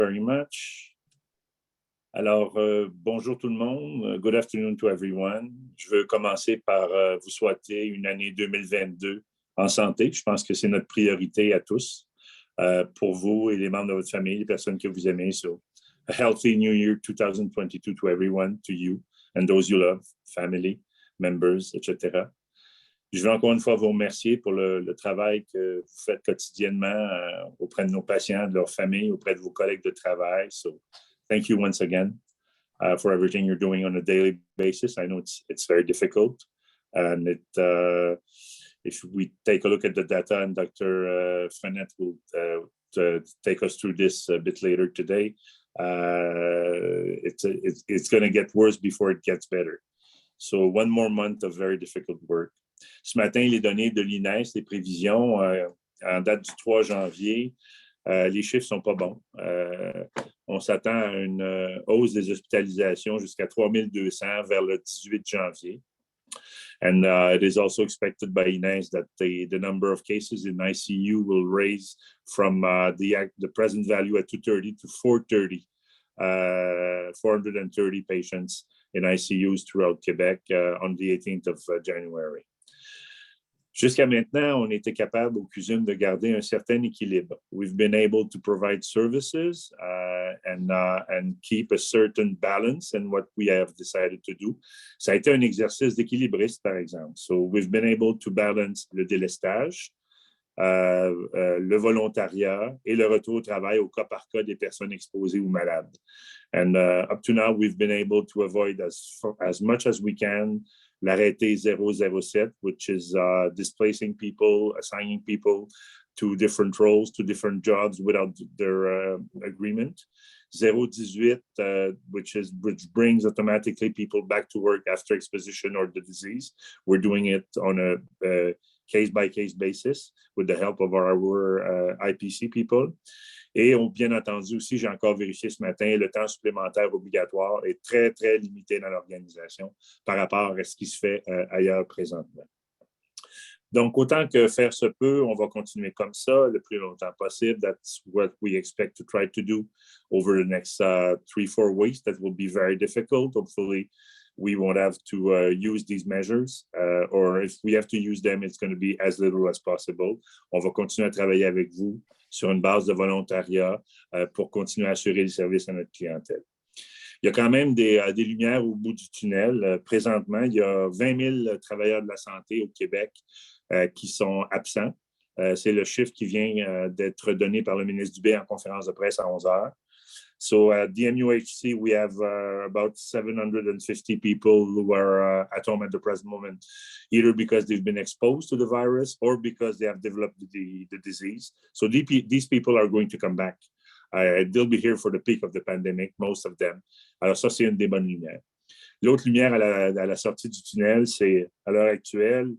very much. Alors, bonjour tout le monde. Good afternoon to everyone. Je veux commencer par vous souhaiter une année 2022 en santé. Je pense que c'est notre priorité à tous, pour vous et les membres de votre famille, les personnes que vous aimez. So, a healthy New Year 2022 to everyone, to you and those you love, family, members, etc. Je veux encore une fois vous remercier pour le travail que vous faites quotidiennement auprès de nos patients, de leurs familles, auprès de vos collègues de travail. So, thank you once again for everything you're doing on a daily basis. I know it's very difficult, and if we take a look at the data, and Dr. Frenette will take us through this a bit later today, it's going to get worse before it gets better. So one more month of very difficult work. Ce matin, les données de l'INES, les prévisions en date du 3 janvier, les chiffres ne sont pas bons. On s'attend à une hausse des hospitalisations jusqu'à 3200 vers le 18 janvier. And it is also expected by INES that the number of cases in ICU will raise from the present value at 230 to 430, 430 patients in ICUs throughout Quebec on the 18th of January. Jusqu'à maintenant, on était capable au CUSM de garder un certain équilibre. We've been able to provide services and keep a certain balance in what we have decided to do. Ça a été un exercice d'équilibriste, par exemple. So we've been able to balance le délestage, le volontariat et le retour au travail au cas par cas des personnes exposées ou malades. And up to now, we've been able to avoid as much as we can l'arrêté 007, which is displacing people, assigning people to different roles, to different jobs without their agreement. 018, which brings automatically people back to work after exposition or the disease. We're doing it on a case-by-case basis with the help of our IPC people. Et bien entendu aussi, j'ai encore vérifié ce matin, le temps supplémentaire obligatoire est très, très limité dans l'organisation par rapport à ce qui se fait ailleurs présentement. Donc, autant que faire se peut, on va continuer comme ça le plus longtemps possible. That's what we expect to try to do over the next 3-4 weeks. That will be very difficult. Hopefully, we won't have to use these measures, or if we have to use them, it's going to be as little as possible. On va continuer à travailler avec vous sur une base de volontariat pour continuer à assurer les services à notre clientèle. Il y a quand même des lumières au bout du tunnel. Présentement, il y a 20 000 travailleurs de la santé au Québec qui sont absents. C'est le chiffre qui vient d'être donné par le ministre Dubé en conférence de presse à 11 heures. So at the MUHC, we have about 750 people who are at home at the present moment, either because they've been exposed to the virus or because they have developed the disease. So these people are going to come back. They'll be here for the peak of the pandemic, most of them. Alors ça, c'est une des bonnes lumières. L'autre lumière à la sortie du tunnel, c'est à l'heure actuelle,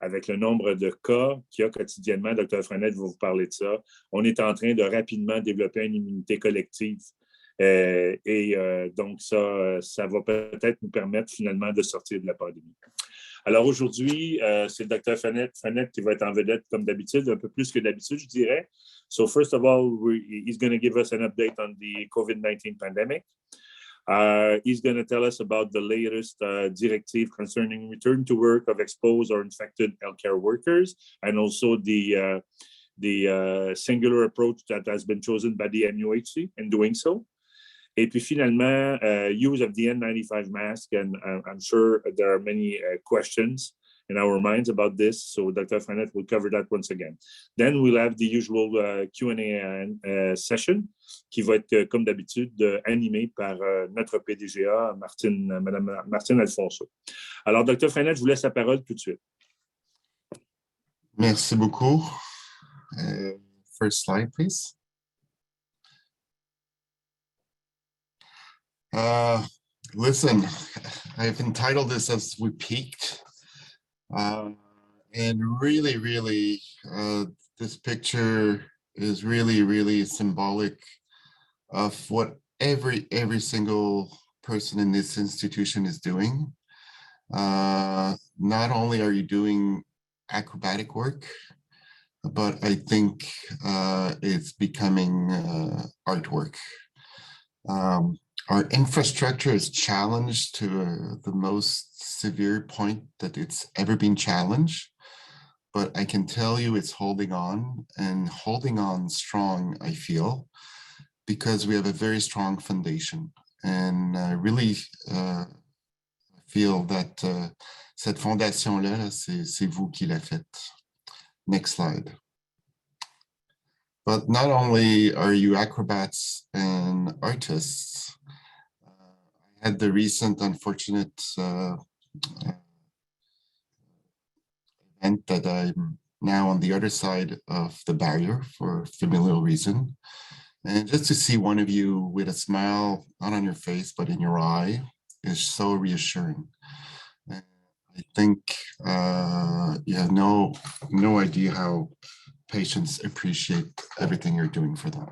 avec le nombre de cas qu'il y a quotidiennement, Dr. Frenette va vous parler de ça, on est en train de rapidement développer une immunité collective. Donc, ça va peut-être nous permettre finalement de sortir de la pandémie. Alors aujourd'hui, c'est le Dr. Frenette qui va être en vedette comme d'habitude, un peu plus que d'habitude, je dirais. So first of all, he's going to give us an update on the COVID-19 pandemic. He's going to tell us about the latest directive concerning return to work of exposed or infected healthcare workers, and also the singular approach that has been chosen by the MUHC in doing so. Et puis finalement, use of the N95 mask, and I'm sure there are many questions in our minds about this, so Dr. Frenette will cover that once again. Then we'll have the usual Q&A session, qui va être, comme d'habitude, animé par notre PDGA, Madame Martine Alfonso. Alors, Dr. Frenette, je vous laisse la parole tout de suite. Merci beaucoup. First slide, please. Listen, I've entitled this as We Peaked. And really, this picture is really symbolic of what every single person in this institution is doing. Not only are you doing acrobatic work, but I think it's becoming artwork. Our infrastructure is challenged to the most severe point that it's ever been challenged, but I can tell you it's holding on, and holding on strong, I feel, because we have a very strong foundation. And I really feel that cette fondation-là, c'est vous qui l'a faite. Next slide. But not only are you acrobats and artists, I had the recent unfortunate event that I'm now on the other side of the barrier for familial reason. And just to see one of you with a smile, not on your face, but in your eye, is so reassuring. And I think you have no idea how patients appreciate everything you're doing for them.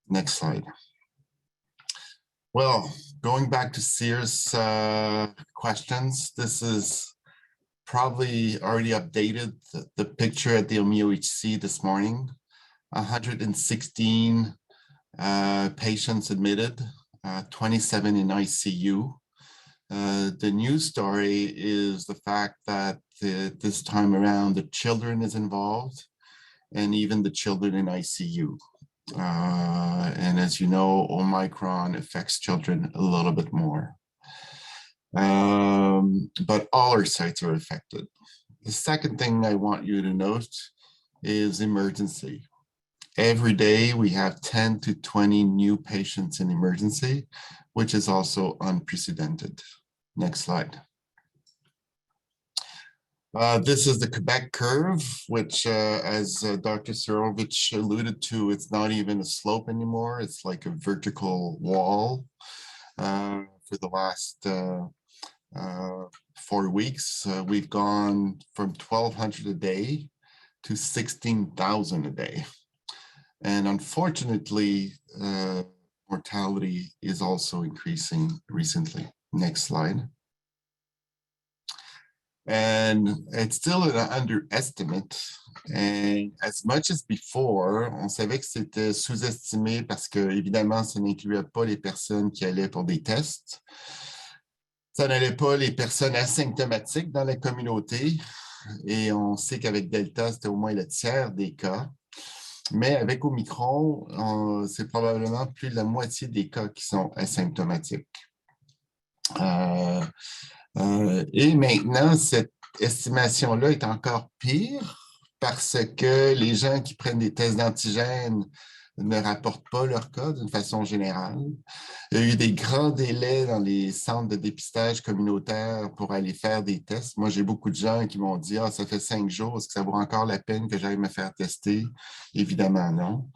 Next slide. Well, going back to Sears questions, this is probably already updated the picture at the MUHC this morning. 116 patients admitted, 27 in ICU. The news story is the fact that this time around the children is involved, and even the children in ICU. And as you know, Omicron affects children a little bit more. But all our sites are affected. The second thing I want you to note is emergency. Every day we have 10 to 20 new patients in emergency, which is also unprecedented. Next slide. This is the Quebec curve, which as Dr. Sirovich alluded to, it's not even a slope anymore. It's like a vertical wall. For the last 4 weeks, we've gone from 1,200 a day to 16,000 a day. And unfortunately, mortality is also increasing recently. Next slide. And it's still an underestimate. And as much as before, on savait que c'était sous-estimé parce que, évidemment, ça n'incluait pas les personnes qui allaient pour des tests. Ça n'allait pas les personnes asymptomatiques dans la communauté. Et on sait qu'avec Delta, c'était au moins le tiers des cas. Mais avec Omicron, c'est probablement plus de la moitié des cas qui sont asymptomatiques. Et maintenant, cette estimation-là est encore pire parce que les gens qui prennent des tests d'antigènes ne rapportent pas leur cas d'une façon générale. Il y a eu des grands délais dans les centres de dépistage communautaire pour aller faire des tests. Moi, j'ai beaucoup de gens qui m'ont dit « Ah, ça fait 5 jours, est-ce que ça vaut encore la peine que j'aille me faire tester? » Évidemment, non.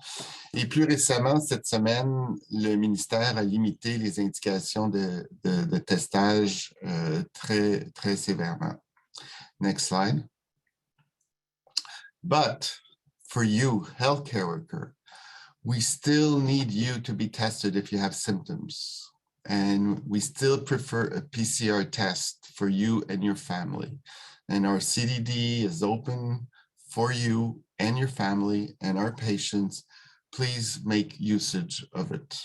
Et plus récemment, cette semaine, le ministère a limité les indications de testage très, très sévèrement. Next slide. But for you, healthcare worker, we still need you to be tested if you have symptoms. And we still prefer a PCR test for you and your family. And our CDD is open for you and your family and our patients. Please make usage of it.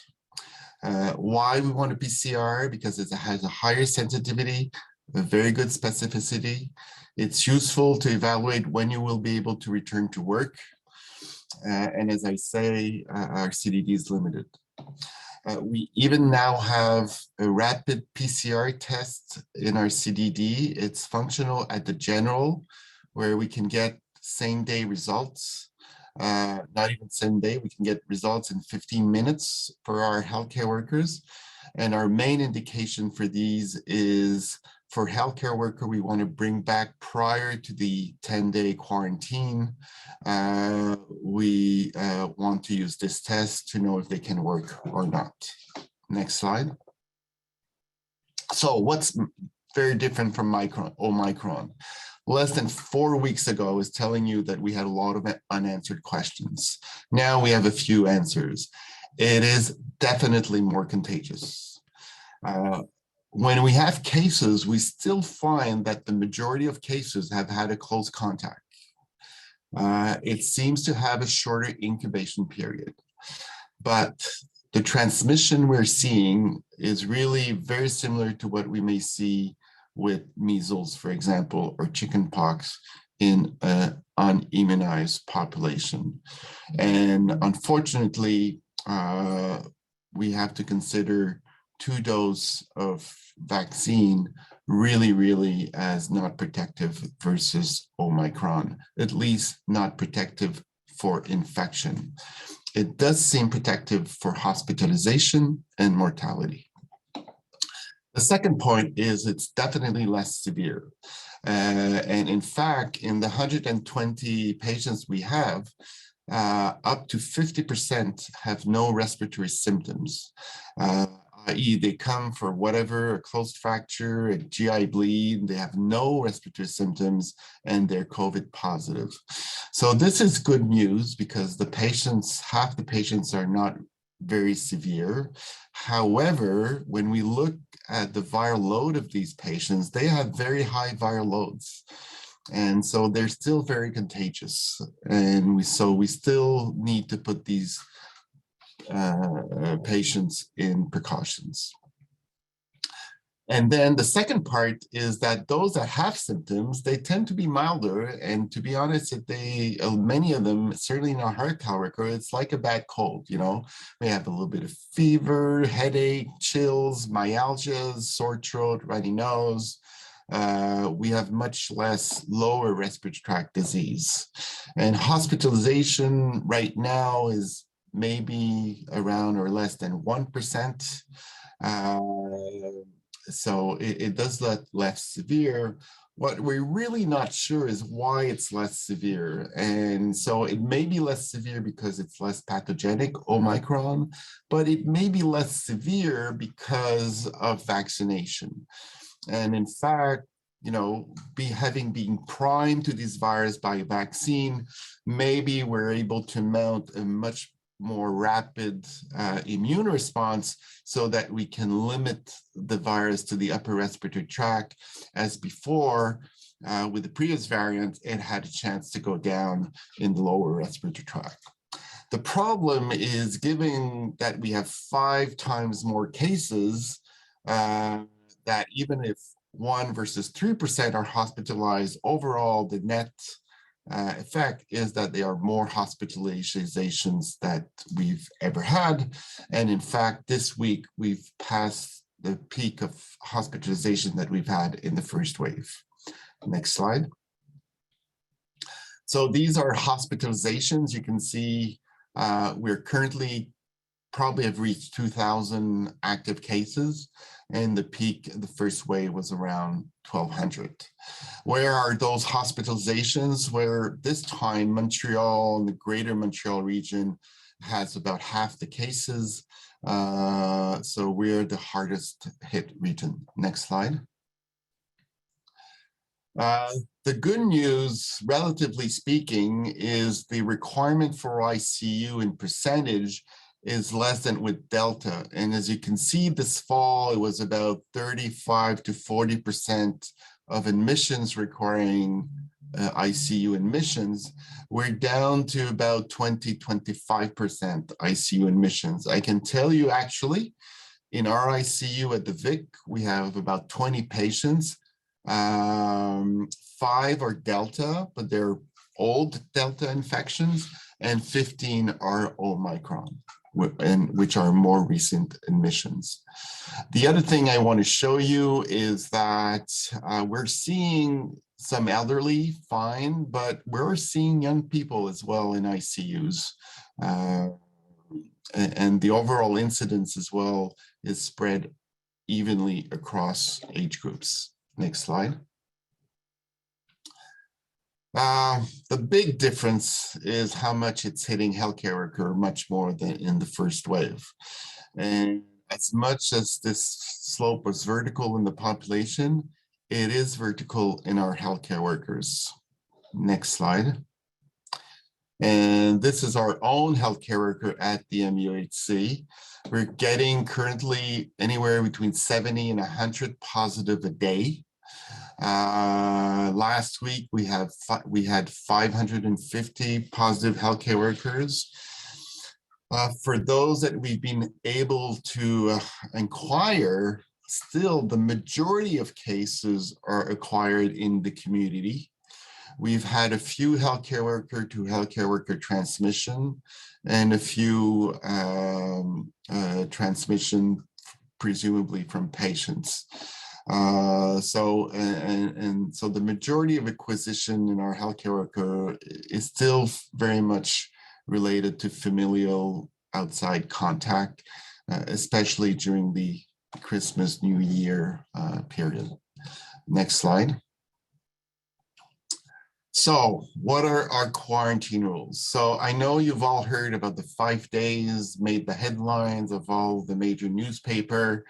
Why we want a PCR? Because it has a higher sensitivity, a very good specificity. It's useful to evaluate when you will be able to return to work. And as I say, our CDD is limited. We even now have a rapid PCR test in our CDD. It's functional at the general, where we can get same-day results. Not even same day, we can get results in 15 minutes for our healthcare workers. And our main indication for these is for healthcare worker, we want to bring back prior to the 10-day quarantine. We want to use this test to know if they can work or not. Next slide. So what's very different from Omicron? Less than 4 weeks ago, I was telling you that we had a lot of unanswered questions. Now we have a few answers. It is definitely more contagious. When we have cases, we still find that the majority of cases have had a close contact. It seems to have a shorter incubation period. But the transmission we're seeing is really very similar to what we may see with measles, for example, or chickenpox in an unimmunized population. And unfortunately, we have to consider 2 doses of vaccine really as not protective versus Omicron, at least not protective for infection. It does seem protective for hospitalization and mortality. The second point is it's definitely less severe. And in fact, in the 120 patients we have, up to 50% have no respiratory symptoms, i.e. they come for whatever, a closed fracture, a GI bleed, they have no respiratory symptoms, and they're COVID positive. So this is good news because the patients, half the patients are not very severe. However, when we look at the viral load of these patients, they have very high viral loads. And so they're still very contagious. And we still need to put these patients in precautions. And then the second part is that those that have symptoms, they tend to be milder. And to be honest, if they, many of them, certainly in our healthcare worker, it's like a bad cold, you know, they have a little bit of fever, headache, chills, myalgias, sore throat, runny nose. We have much less lower respiratory tract disease. And hospitalization right now is maybe around or less than 1%. So it does look less severe. What we're really not sure is why it's less severe. And so it may be less severe because it's less pathogenic, Omicron, but it may be less severe because of vaccination. And in fact, you know, having been primed to this virus by vaccine, maybe we're able to mount a much more rapid immune response so that we can limit the virus to the upper respiratory tract, as before with the previous variant, it had a chance to go down in the lower respiratory tract. The problem is, given that we have 5 times more cases, that even if 1 versus 3% are hospitalized, overall the net effect is that there are more hospitalizations that we've ever had. And in fact, this week, we've passed the peak of hospitalization that we've had in the first wave. Next slide. So these are hospitalizations. You can see we're currently probably have reached 2,000 active cases, and the peak, the first wave was around 1,200. Where are those hospitalizations? Where this time Montreal and the greater Montreal region has about half the cases. So we're the hardest hit region. Next slide. The good news, relatively speaking, is the requirement for ICU in percentage is less than with Delta. And as you can see, this fall, it was about 35 to 40% of admissions requiring ICU admissions. We're down to about 20, 25% ICU admissions. I can tell you actually, in our ICU at the Vic, we have about 20 patients. 5 are Delta, but they're old Delta infections, and 15 are Omicron, which are more recent admissions. The other thing I want to show you is that we're seeing some elderly, fine, but we're seeing young people as well in ICUs. And the overall incidence as well is spread evenly across age groups. Next slide. The big difference is how much it's hitting healthcare worker, much more than in the first wave. And as much as this slope was vertical in the population, it is vertical in our healthcare workers. Next slide. And this is our own healthcare worker at the MUHC. We're getting currently anywhere between 70 and 100 positive a day. Last week we had 550 positive healthcare workers. For those that we've been able to inquire, still the majority of cases are acquired in the community. We've had a few healthcare worker to healthcare worker transmission and a few transmission presumably from patients. So the majority of acquisition in our healthcare worker is still very much related to familial outside contact, especially during the Christmas, New Year period. Next slide. So what are our quarantine rules? So I know you've all heard about the 5 days, made the headlines of all the major newspaper.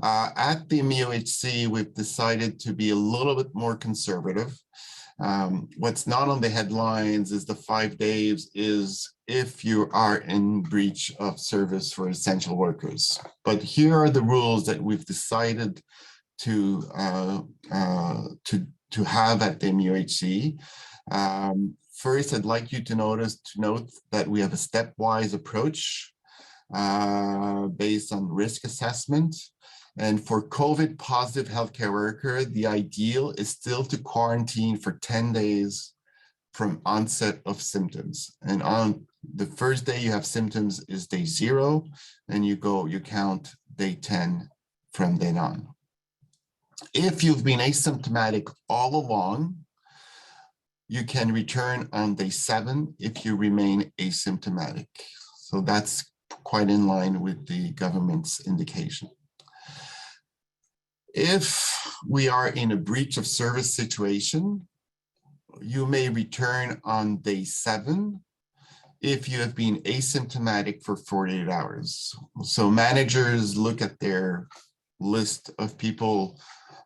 At the MUHC, we've decided to be a little bit more conservative. What's not on the headlines is the 5 days is if you are in breach of service for essential workers. But here are the rules that we've decided to have at the MUHC. First, I'd like you to note that we have a stepwise approach based on risk assessment. And for COVID positive healthcare worker, the ideal is still to quarantine for 10 days from onset of symptoms. And on the first day you have symptoms is day 0, and you count day 10 from then on. If you've been asymptomatic all along, you can return on day 7 if you remain asymptomatic. So that's quite in line with the government's indication. If we are in a breach of service situation, you may return on day 7 if you have been asymptomatic for 48 hours. So managers look at their list of people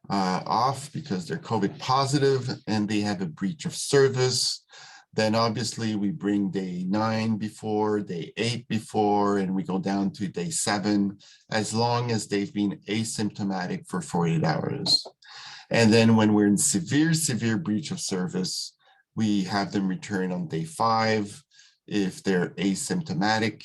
off because they're COVID positive and they have a breach of service. Then obviously we bring day 9 before, day 8 before, and we go down to day 7, as long as they've been asymptomatic for 48 hours. And then when we're in severe breach of service, we have them return on day 5 if they're asymptomatic.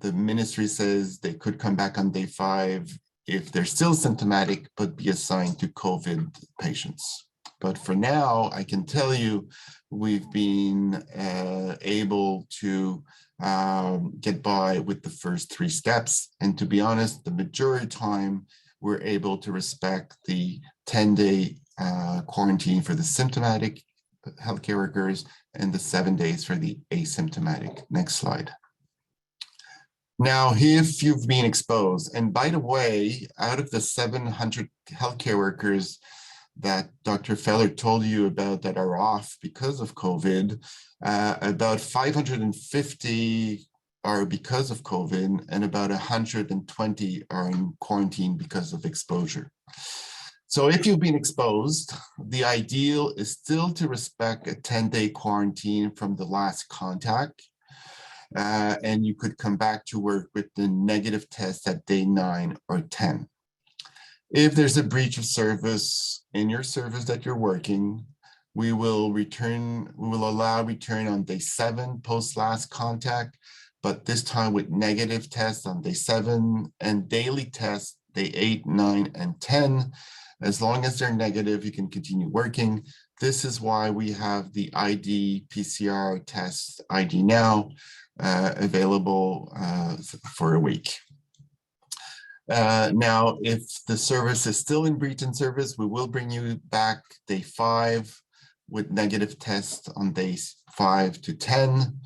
The ministry says they could come back on day 5 if they're still symptomatic, but be assigned to COVID patients. But for now, I can tell you, we've been able to get by with the first 3 steps. And to be honest, the majority of the time, we're able to respect the 10-day quarantine for the symptomatic healthcare workers and the 7 days for the asymptomatic. Next slide. Now, if you've been exposed, and by the way, out of the 700 healthcare workers that Dr. Feller told you about that are off because of COVID, about 550 are because of COVID, and about 120 are in quarantine because of exposure. So if you've been exposed, the ideal is still to respect a 10-day quarantine from the last contact. And you could come back to work with the negative test at day 9 or 10. If there's a breach of service in your service that you're working, we will allow return on day 7 post last contact, but this time with negative tests on day 7 and daily tests day 8, 9, and 10. As long as they're negative, you can continue working. This is why we have the ID PCR test ID now available for a week. Now, if the service is still in breach in service, we will bring you back day 5 with negative tests on days 5 to 10.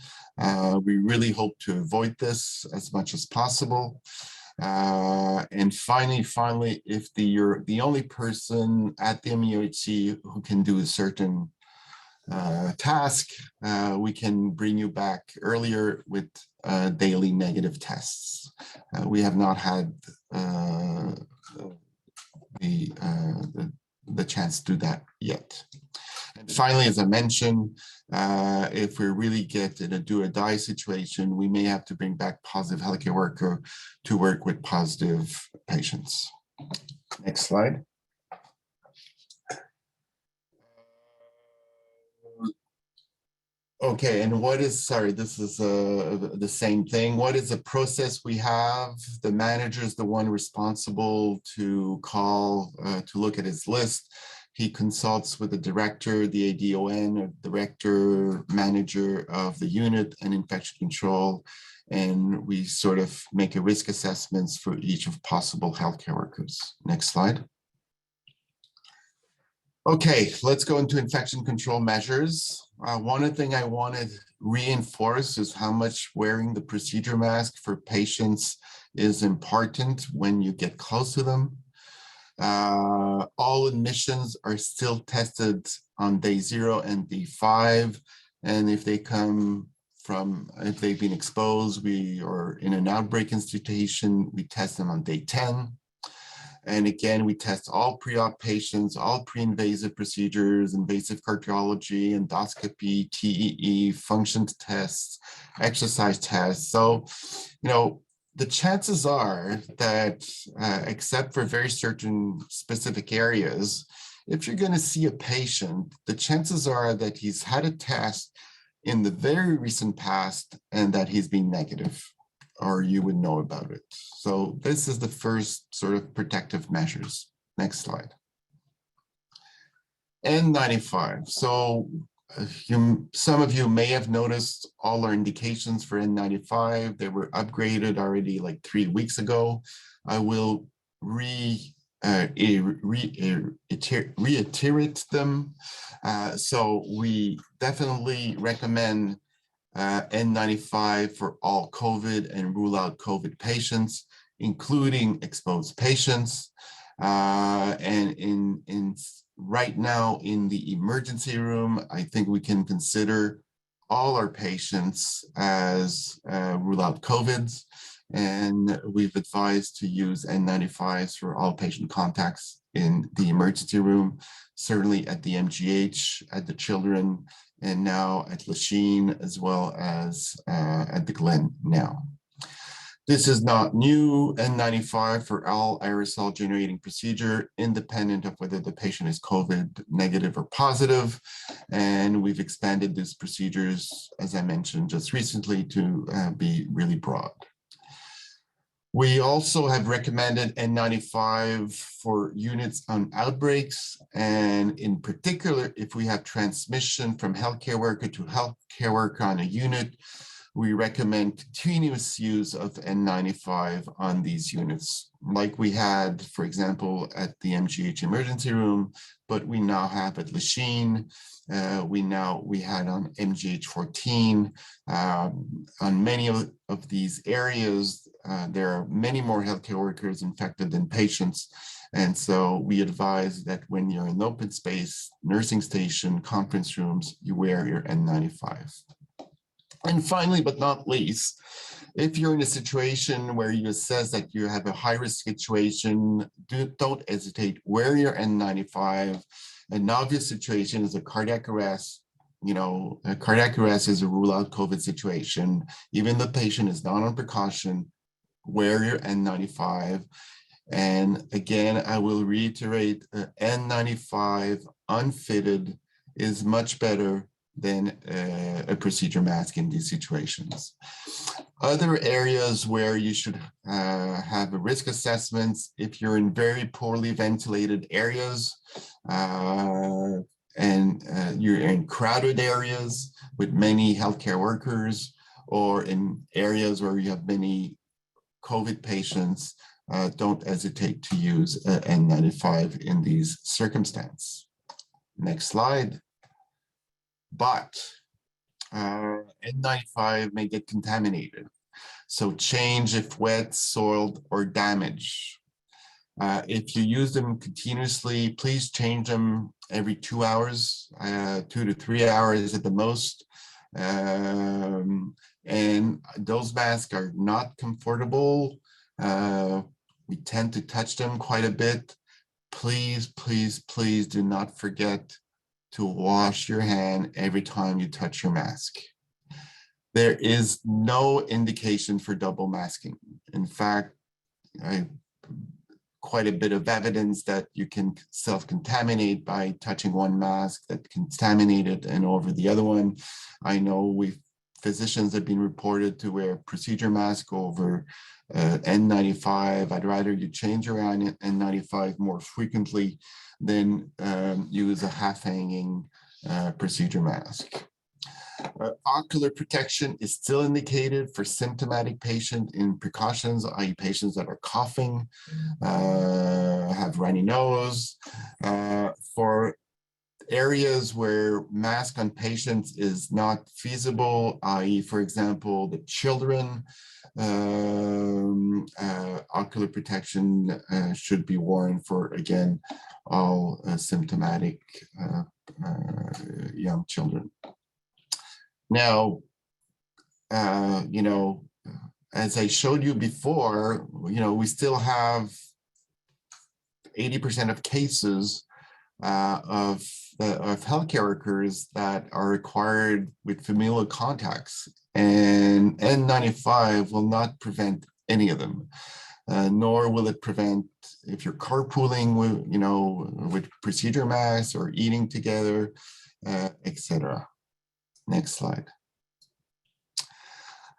We really hope to avoid this as much as possible. And finally, if you're the only person at the MUHC who can do a certain task, we can bring you back earlier with daily negative tests. We have not had the chance to do that yet. And finally, as I mentioned, if we really get in a do or die situation, we may have to bring back positive healthcare worker to work with positive patients. Next slide. Okay, and what is, sorry, this is the same thing. What is the process we have? The manager is the one responsible to call, to look at his list. He consults with the director, the ADON, or director, manager of the unit and infection control. And we sort of make a risk assessments for each of possible healthcare workers. Next slide. Okay, let's go into infection control measures. One thing I want to reinforce is how much wearing the procedure mask for patients is important when you get close to them. All admissions are still tested on day 0 and day 5. And if they come from, if they've been exposed, we are in an outbreak institution, we test them on day 10. And again, we test all pre-op patients, all pre-invasive procedures, invasive cardiology, endoscopy, TEE, function tests, exercise tests. So, you know, the chances are that, except for very certain specific areas, if you're going to see a patient, the chances are that he's had a test in the very recent past and that he's been negative, or you would know about it. So this is the first sort of protective measures. Next slide. N95. So some of you may have noticed all our indications for N95. They were upgraded already like 3 weeks ago. I will reiterate them. So we definitely recommend N95 for all COVID and rule out COVID patients, including exposed patients. And right now in the emergency room, I think we can consider all our patients as rule out COVIDs. And we've advised to use N95s for all patient contacts in the emergency room, certainly at the MGH, at the Children, and now at Lachine, as well as at the Glen now. This is not new. N95 for all aerosol generating procedure, independent of whether the patient is COVID negative or positive. And we've expanded these procedures, as I mentioned just recently, to be really broad. We also have recommended N95 for units on outbreaks, and in particular, if we have transmission from healthcare worker to healthcare worker on a unit, we recommend continuous use of N95 on these units, like we had, for example, at the MGH emergency room, but we now have at Lachine. We had on MGH 14. On many of these areas, there are many more healthcare workers infected than patients. And so we advise that when you're in open space, nursing station, conference rooms, you wear your N95. And finally, but not least, if you're in a situation where you assess that you have a high-risk situation, don't hesitate, wear your N95. An obvious situation is a cardiac arrest. You know, a cardiac arrest is a rule-out COVID situation. Even the patient is not on precaution, wear your N95. And again, I will reiterate, N95 unfitted is much better than a procedure mask in these situations. Other areas where you should have a risk assessments, if you're in very poorly ventilated areas and you're in crowded areas with many healthcare workers, or in areas where you have many COVID patients, don't hesitate to use N95 in these circumstances. Next slide. But N95 may get contaminated. So change if wet, soiled, or damaged. If you use them continuously, please change them every 2 hours, 2 to 3 hours at the most. And those masks are not comfortable. We tend to touch them quite a bit. Please, please, please do not forget to wash your hand every time you touch your mask. There is no indication for double masking. In fact, quite a bit of evidence that you can self-contaminate by touching one mask that contaminated and over the other one. I know physicians have been reported to wear procedure mask over N95. I'd rather you change your N95 more frequently than use a half-hanging procedure mask. Ocular protection is still indicated for symptomatic patients in precautions, i.e. patients that are coughing, have runny nose. For areas where mask on patients is not feasible, i.e. for example, the children, ocular protection should be worn for, again, all symptomatic young children. Now, you know, as I showed you before, you know, we still have 80% of cases of healthcare workers that are required with familial contacts, and N95 will not prevent any of them, nor will it prevent if you're carpooling with, you know, with procedure masks or eating together, etc. Next slide.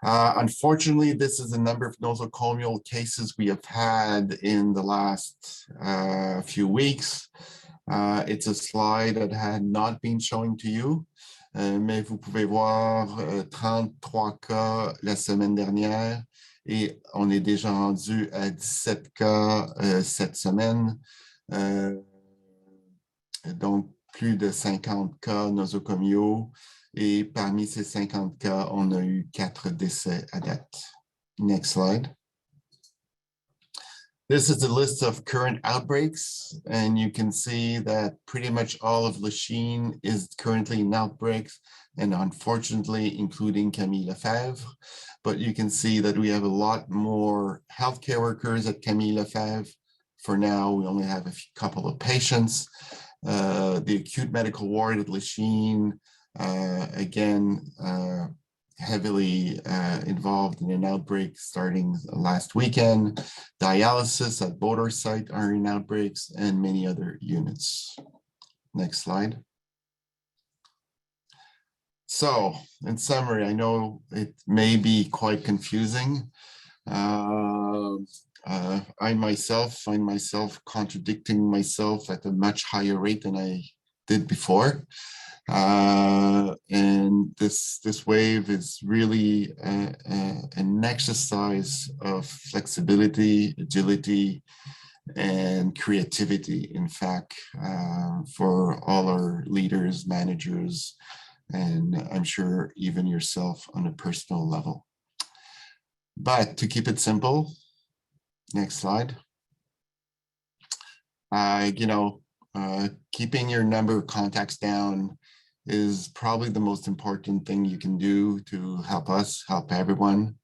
Unfortunately, this is the number of nosocomial cases we have had in the last few weeks. It's a slide that had not been showing to you, mais vous pouvez voir 33 cas la semaine dernière et on est déjà rendu à 17 cas cette semaine. Donc, plus de 50 cas nosocomiaux. Et parmi ces 50 cas, on a eu 4 décès à date. Next slide. This is the list of current outbreaks, and you can see that pretty much all of Lachine is currently in outbreaks, and unfortunately, including Camille Lefebvre. But you can see that we have a lot more healthcare workers at Camille Lefebvre. For now, we only have a couple of patients. The acute medical ward at Lachine, again, heavily involved in an outbreak starting last weekend. Dialysis at both our site are in outbreaks, and many other units. Next slide. So, in summary, I know it may be quite confusing. I myself find myself contradicting myself at a much higher rate than I did before. And this wave is really an exercise of flexibility, agility, and creativity, in fact, for all our leaders, managers, and I'm sure even yourself on a personal level. But to keep it simple, next slide. You know, keeping your number of contacts down is probably the most important thing you can do to help us, help everyone.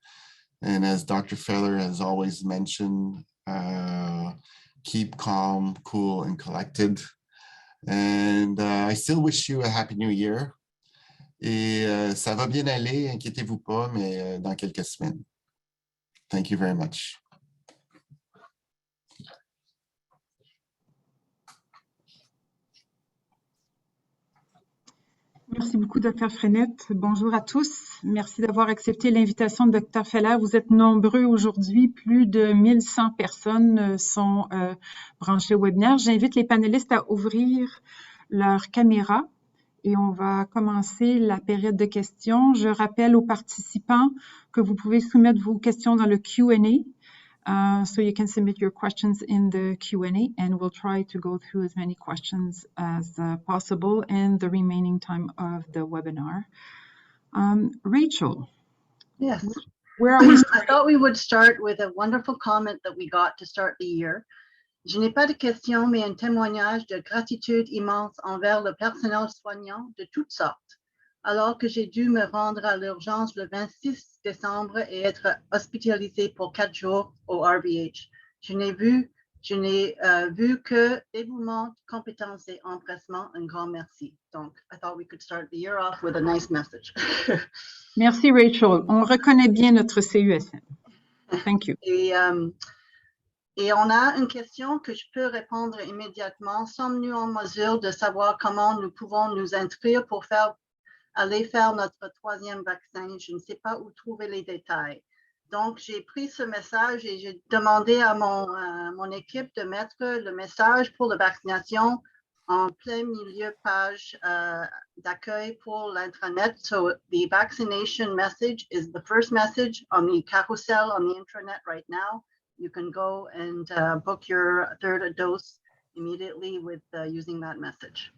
And as Dr. Feller has always mentioned, keep calm, cool, and collected. And I still wish you a happy new year. Et ça va bien aller, inquiétez-vous pas, mais dans quelques semaines. Thank you very much. Merci beaucoup, Dr. Frenette. Bonjour à tous. Merci d'avoir accepté l'invitation de Dr. Feller. Vous êtes nombreux aujourd'hui. Plus de 1100 personnes sont branchées au webinaire. J'invite les panélistes à ouvrir leur caméra et on va commencer la période de questions. Je rappelle aux participants que vous pouvez soumettre vos questions dans le Q&A. So you can submit your questions in the Q&A, and we'll try to go through as many questions as possible in the remaining time of the webinar. Rachel. Yes. Where are we? I thought we would start with a wonderful comment that we got to start the year. Je n'ai pas de questions, mais un témoignage de gratitude immense envers le personnel soignant de toutes sortes. Alors que j'ai dû me rendre à l'urgence le 26 décembre et être hospitalisée pour 4 jours au RVH. Je n'ai vu que dévouement, compétence et empressement. Un grand merci. Donc, I thought we could start the year off with a nice message. Merci, Rachel. On reconnaît bien notre CUSM. Thank you. Et Et on a une question que je peux répondre immédiatement. Sommes-nous en mesure de savoir comment nous pouvons nous inscrire pour aller faire notre troisième vaccin? Je ne sais pas où trouver les détails. Donc, j'ai pris ce message et j'ai demandé à mon équipe de mettre le message pour la vaccination en plein milieu page d'accueil pour l'intranet. So, the vaccination message is the first message on the carousel on the intranet right now. You can go and book your third dose immediately with using that message.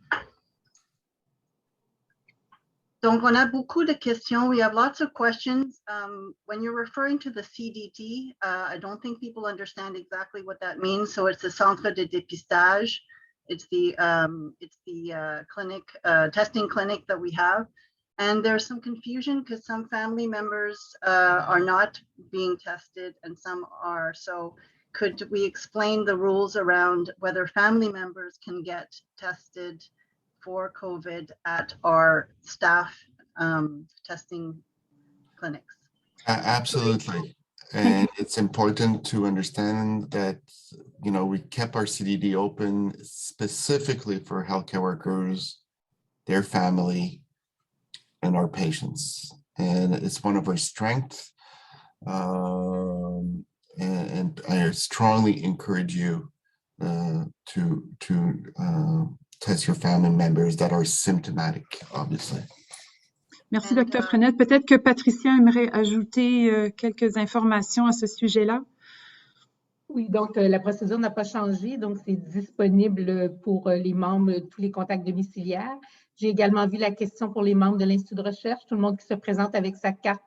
Donc, on a beaucoup de questions. We have lots of questions. When you're referring to the CDT, I don't think people understand exactly what that means. So it's the Centre de Dépistage. It's the clinic, testing clinic that we have. And there's some confusion because some family members are not being tested and some are. So could we explain the rules around whether family members can get tested for COVID at our staff testing clinics? Absolutely. And it's important to understand that, you know, we kept our CDD open specifically for healthcare workers, their family, and our patients. And it's one of our strengths. And I strongly encourage you to test your family members that are symptomatic, obviously. Merci, Dr. Frenette. Peut-être que Patricia aimerait ajouter quelques informations à ce sujet-là. Oui, donc la procédure n'a pas changé, donc c'est disponible pour les membres, tous les contacts domiciliaires. J'ai également vu la question pour les membres de l'Institut de recherche. Tout le monde qui se présente avec sa carte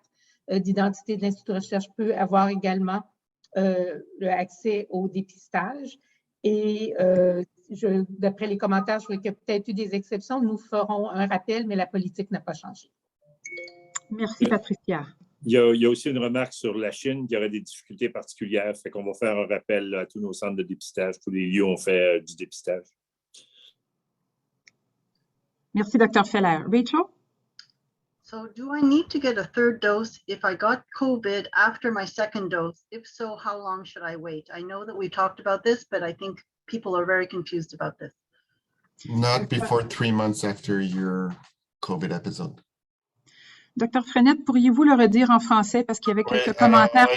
d'identité de l'Institut de recherche peut avoir également accès au dépistage. Et d'après les commentaires, je vois qu'il y a peut-être eu des exceptions. Nous ferons un rappel, mais la politique n'a pas changé. Merci, Patricia. Il y a aussi une remarque sur la Chine qui aurait des difficultés particulières. Fait qu'on va faire un rappel à tous nos centres de dépistage, tous les lieux où on fait du dépistage. Merci, Dr. Feller. Rachel? So do I need to get a third dose if I got COVID after my second dose? If so, how long should I wait? I know that we talked about this, but I think people are very confused about this. Not before 3 months after your COVID episode. Dr. Frenette, pourriez-vous le redire en français parce qu'il y avait quelques commentaires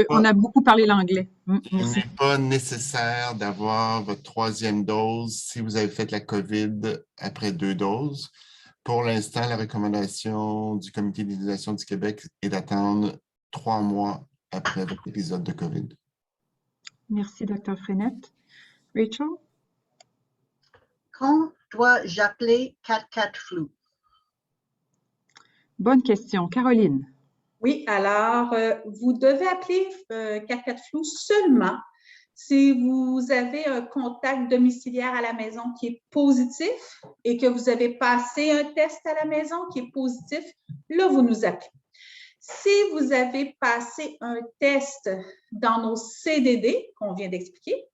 on a beaucoup parlé l'anglais. Il n'est pas nécessaire d'avoir votre troisième dose si vous avez fait la COVID après 2 doses. Pour l'instant, la recommandation du Comité d'immunisation du Québec est d'attendre 3 mois après votre épisode de COVID. Merci, Dr. Frenette. Rachel? Quand dois-je appeler 4-4 Flu? Bonne question. Caroline? Oui, alors, vous devez appeler 4-4 Flu seulement si vous avez un contact domiciliaire à la maison qui est positif et que vous avez passé un test à la maison qui est positif, là, vous nous appelez. Si vous avez passé un test dans nos CDD, qu'on vient d'expliquer,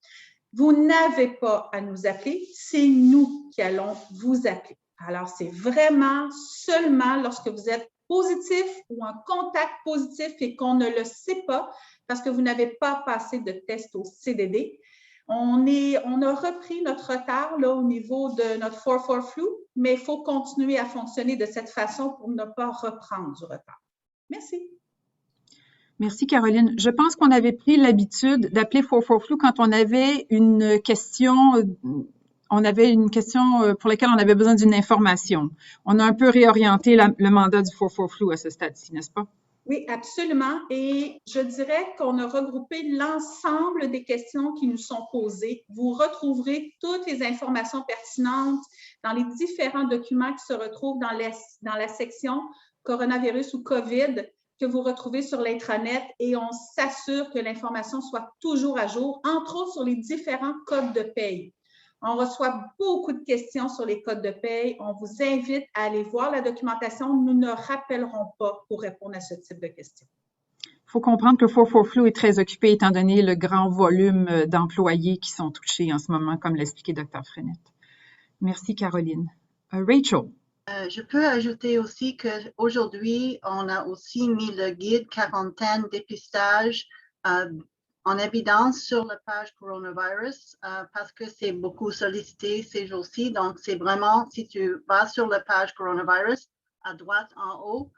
vous n'avez pas à nous appeler, c'est nous qui allons vous appeler. Alors, c'est vraiment seulement lorsque vous êtes positif ou en contact positif et qu'on ne le sait pas parce que vous n'avez pas passé de test au CDD. On a repris notre retard là, au niveau de notre 4-4 Flu, mais il faut continuer à fonctionner de cette façon pour ne pas reprendre du retard. Merci. Merci, Caroline. Je pense qu'on avait pris l'habitude d'appeler 4-4 Flu quand on avait une question pour laquelle on avait besoin d'une information. On a un peu réorienté le mandat du 4-4 Flu à ce stade-ci, n'est-ce pas? Oui, absolument. Et je dirais qu'on a regroupé l'ensemble des questions qui nous sont posées. Vous retrouverez toutes les informations pertinentes dans les différents documents qui se retrouvent dans la section coronavirus ou COVID que vous retrouvez sur l'intranet et on s'assure que l'information soit toujours à jour, entre autres sur les différents codes de paye. On reçoit beaucoup de questions sur les codes de paye. On vous invite à aller voir la documentation. Nous ne rappellerons pas pour répondre à ce type de questions. Il faut comprendre que 4-4 Flu est très occupé étant donné le grand volume d'employés qui sont touchés en ce moment, comme l'expliquait Dr. Frenette. Merci, Caroline. Rachel? Je peux ajouter aussi qu'aujourd'hui, on a aussi mis le guide quarantaine dépistage en évidence sur la page coronavirus parce que c'est beaucoup sollicité ces jours-ci. Donc, c'est vraiment, si tu vas sur la page coronavirus, à droite en haut,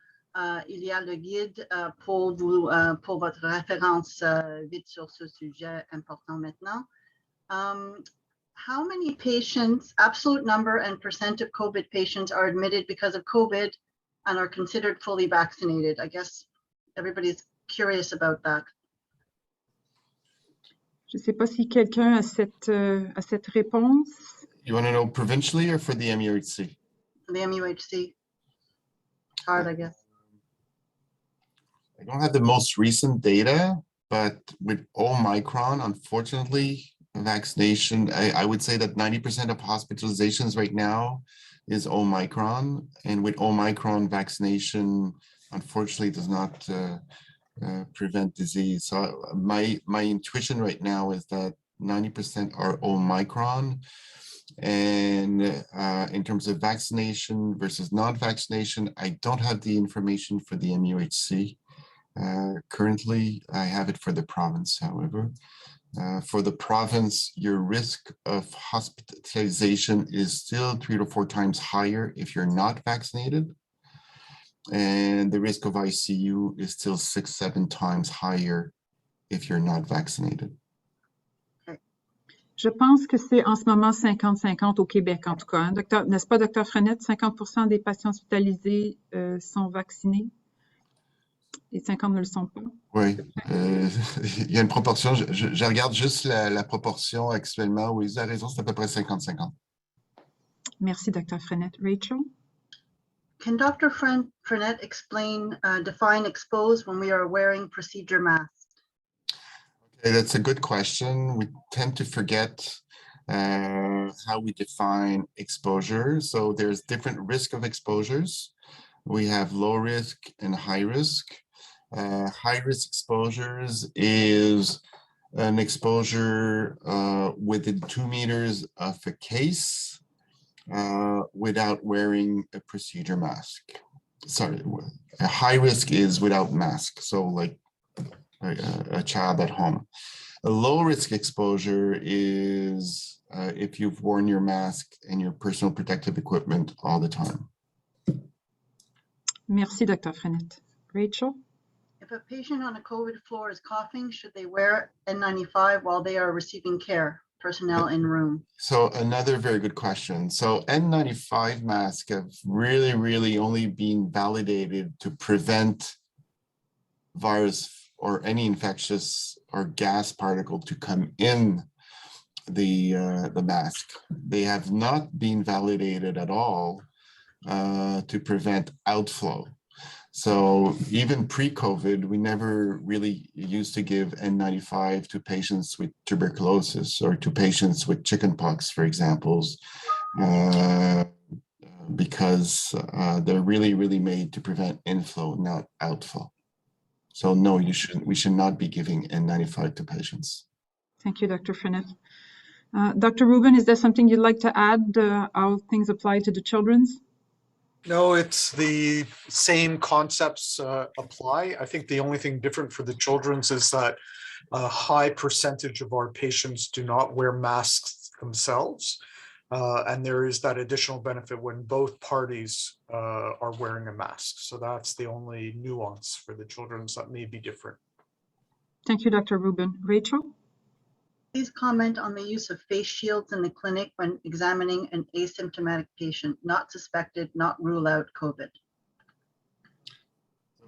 il y a le guide pour votre référence vite sur ce sujet important maintenant. How many patients, absolute number and percent of COVID patients are admitted because of COVID and are considered fully vaccinated? I guess everybody's curious about that. Je ne sais pas si quelqu'un a cette réponse. You want to know provincially or for the MUHC? The MUHC. Hard, I guess. I don't have the most recent data, but with Omicron, unfortunately, vaccination, I would say that 90% of hospitalizations right now is Omicron. And with Omicron, vaccination, unfortunately, does not prevent disease. So my intuition right now is that 90% are Omicron. And in terms of vaccination versus non-vaccination, I don't have the information for the MUHC. Currently, I have it for the province, however. For the province, your risk of hospitalization is still 3 to 4 times higher if you're not vaccinated. And the risk of ICU is still 6-7 times higher if you're not vaccinated. Je pense que c'est en ce moment 50-50 au Québec, en tout cas. Hein. N'est-ce pas, Dr. Frenette? 50% des patients hospitalisés sont vaccinés et 50 ne le sont pas. Oui, il y a une proportion. Je regarde juste la proportion actuellement. Oui, vous avez raison, c'est à peu près 50-50. Merci, Dr. Frenette. Rachel? Can Dr. Frenette define expose when we are wearing procedure masks? Okay, that's a good question. We tend to forget how we define exposure. So there's different risk of exposures. We have low risk and high risk. High risk exposures is an exposure within 2 meters of a case without wearing a procedure mask. Sorry, a high risk is without mask. So like a child at home. A low risk exposure is if you've worn your mask and your personal protective equipment all the time. Merci, Dr. Frenette. Rachel? If a patient on a COVID floor is coughing, should they wear N95 while they are receiving care, personnel in room? So another very good question. So N95 masks have really only been validated to prevent virus or any infectious or gas particle to come in the mask. They have not been validated at all to prevent outflow. So even pre-COVID, we never really used to give N95 to patients with tuberculosis or to patients with chickenpox, for example, because they're really made to prevent inflow, not outflow. So no, we should not be giving N95 to patients. Thank you, Dr. Frenette. Dr. Rubin, is there something you'd like to add how things apply to the children's? No, it's the same concepts apply. I think the only thing different for the children's is that a high percentage of our patients do not wear masks themselves. And there is that additional benefit when both parties are wearing a mask. So that's the only nuance for the children's that may be different. Thank you, Dr. Rubin. Rachel? Please comment on the use of face shields in the clinic when examining an asymptomatic patient, not suspected, not rule out COVID.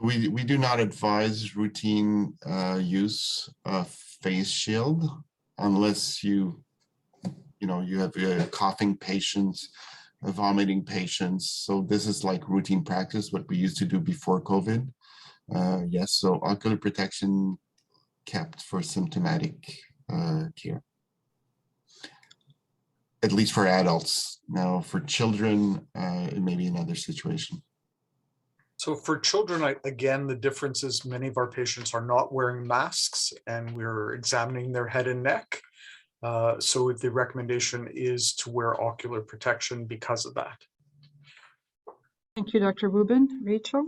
We do not advise routine use of face shield unless you have coughing patients, vomiting patients. So this is like routine practice, what we used to do before COVID. Yes, so ocular protection kept for symptomatic care, at least for adults. Now for children, it may be another situation. So for children, again, the difference is many of our patients are not wearing masks and we're examining their head and neck. So the recommendation is to wear ocular protection because of that. Thank you, Dr. Rubin. Rachel?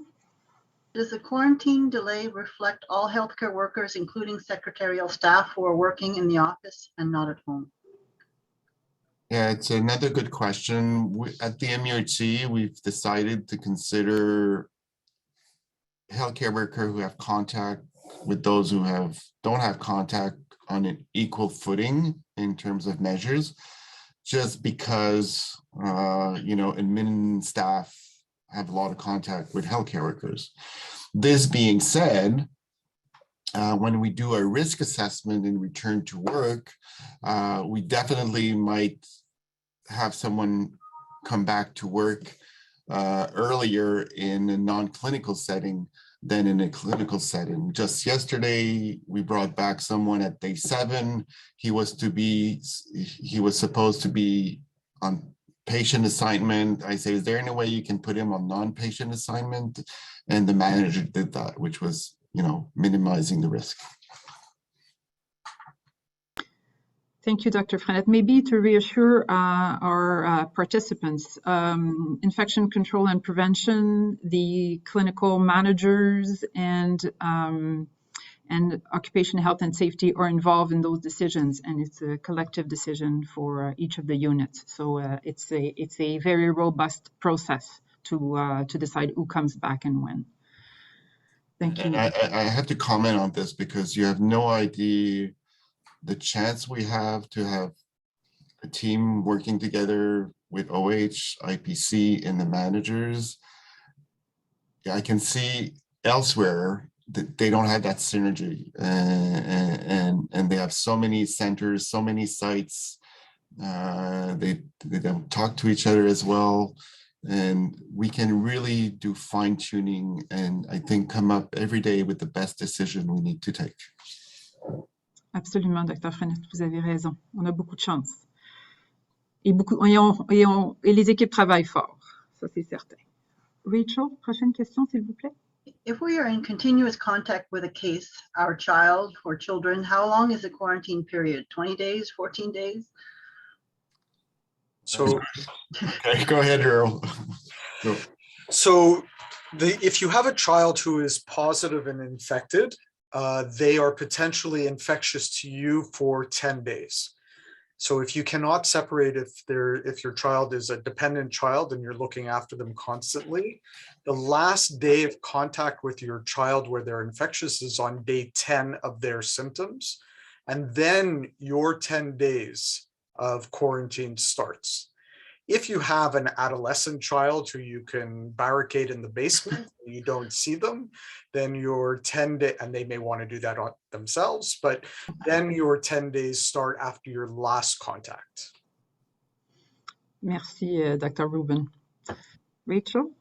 Does the quarantine delay reflect all healthcare workers, including secretarial staff who are working in the office and not at home? Yeah, it's another good question. At the MUHC, we've decided to consider healthcare workers who have contact with those who don't have contact on an equal footing in terms of measures, just because admin staff have a lot of contact with healthcare workers. This being said, when we do a risk assessment and return to work, we definitely might have someone come back to work earlier in a non-clinical setting than in a clinical setting. Just yesterday, we brought back someone at day 7. He was supposed to be on patient assignment. I say, is there any way you can put him on non-patient assignment? And the manager did that, which was, minimizing the risk. Thank you, Dr. Frenette. Maybe to reassure our participants, infection control and prevention, the clinical managers and occupation health and safety are involved in those decisions, and it's a collective decision for each of the units. So it's a very robust process to decide who comes back and when. Thank you. And I have to comment on this because you have no idea the chance we have to have a team working together with OH, IPC, and the managers. I can see elsewhere that they don't have that synergy, and they have so many centers, so many sites. They don't talk to each other as well, and we can really do fine tuning and I think come up every day with the best decision we need to take. Absolument, Dr. Frenette, vous avez raison. On a beaucoup de chance. Et les équipes travaillent fort, ça c'est certain. Rachel, prochaine question, s'il vous plaît. If we are in continuous contact with a case, our child or children, how long is the quarantine period? 20 days, 14 days? So, Okay, go ahead, Earl. Go. So if you have a child who is positive and infected, they are potentially infectious to you for 10 days. So if you cannot separate if your child is a dependent child and you're looking after them constantly, the last day of contact with your child where they're infectious is on day 10 of their symptoms. And then your 10 days of quarantine starts. If you have an adolescent child who you can barricade in the basement, and you don't see them, then your 10 days, and they may want to do that on themselves, but then your 10 days start after your last contact. Merci, Dr. Rubin. Rachel?